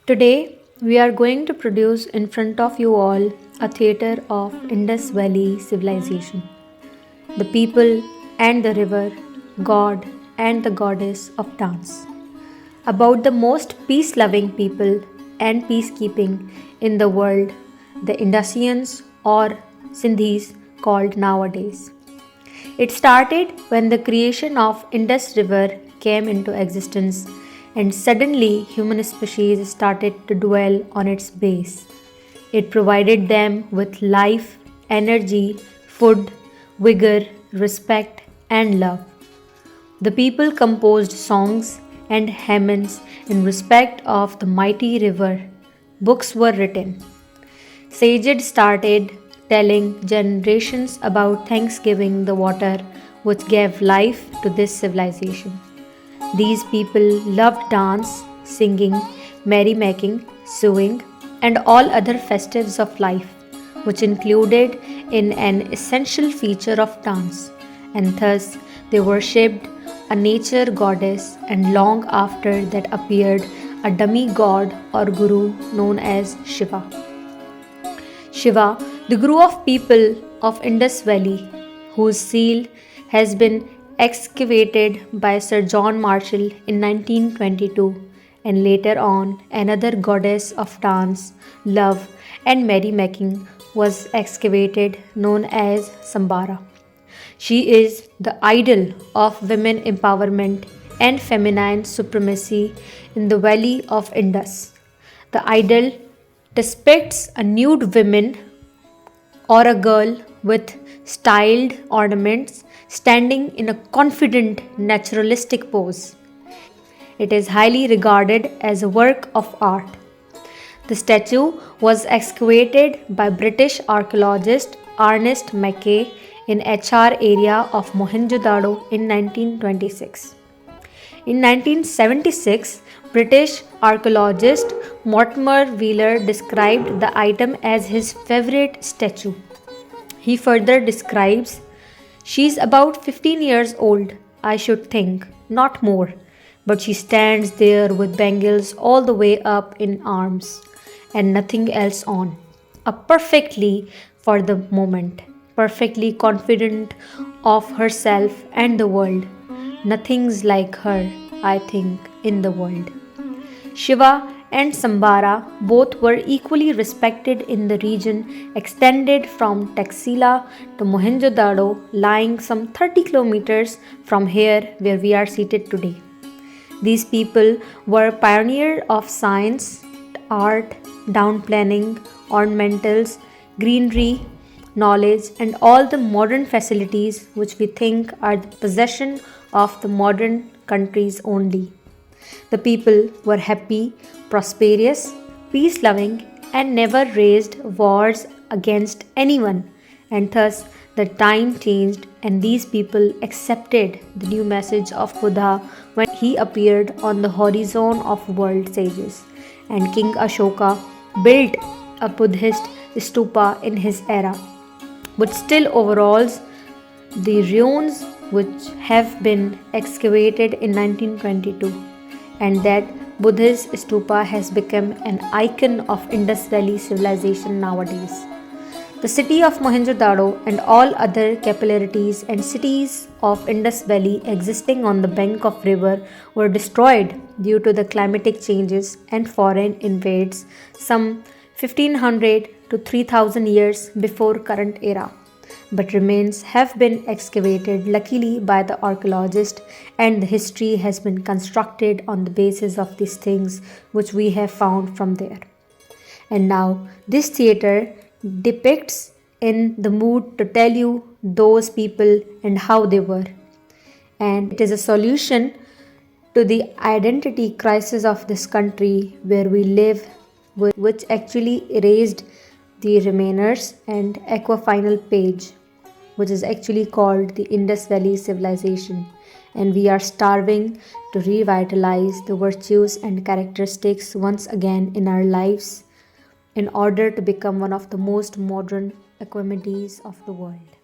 Today, we are going to produce in front of you all a theatre of Indus Valley civilization. The people and the river, God and the goddess of dance. About the most peace loving people and peacekeeping in the world, the Indusians or Sindhis called nowadays. It started when the creation of Indus River came into existence and suddenly human species started to dwell on its base. It provided them with life, energy, food, vigor, respect, and love. The people composed songs and hymns in respect of the mighty river. Books were written. Sages started telling generations about thanksgiving the water which gave life to this civilization. These people loved dance, singing, merrymaking, sewing, and all other festives of life, which included in an essential feature of dance, and thus they worshipped a nature goddess, and long after that appeared a demigod or guru known as Shiva. Shiva, the guru of people of Indus Valley, whose seal has been excavated by Sir John Marshall in 1922, and later on another goddess of dance, love, and merrymaking was excavated known as Sambara. She is the idol of women empowerment and feminine supremacy in the valley of Indus. The idol depicts a nude woman or a girl with styled ornaments standing in a confident naturalistic pose. It is highly regarded as a work of art. The statue was excavated by British archaeologist Ernest Mackay in HR area of Mohenjo-daro in 1926. In 1976, British archaeologist Mortimer Wheeler described the item as his favorite statue. He further describes, "She's about 15 years old, I should think, not more, but she stands there with bangles all the way up in arms and nothing else on. A perfectly for the moment, perfectly confident of herself and the world. Nothing's like her, I think, in the world." Shiva and Sambara both were equally respected in the region extended from Taxila to Mohenjo-daro, lying some 30 kilometers from here where we are seated today. These people were pioneers of science, art, down planning, ornamentals, greenery, knowledge, and all the modern facilities which we think are the possession of the modern countries only. The people were happy, prosperous, peace loving, and never raised wars against anyone, and thus the time changed and these people accepted the new message of Buddha when he appeared on the horizon of world sages, and King Ashoka built a Buddhist stupa in his era, but still overalls the ruins which have been excavated in 1922, and that Buddhist stupa has become an icon of Indus Valley civilization nowadays. The city of Mohenjo-daro and all other capillaries and cities of Indus Valley existing on the bank of river were destroyed due to the climatic changes and foreign invades some 1500 to 3000 years before current era, but remains have been excavated luckily by the archaeologist, and the history has been constructed on the basis of these things which we have found from there. And now this theatre depicts in the mood to tell you those people and how they were, and it is a solution to the identity crisis of this country where we live, which actually erased the remainers and aquafinal page, which is actually called the Indus Valley civilization, and we are starving to revitalize the virtues and characteristics once again in our lives in order to become one of the most modern equimities of the world.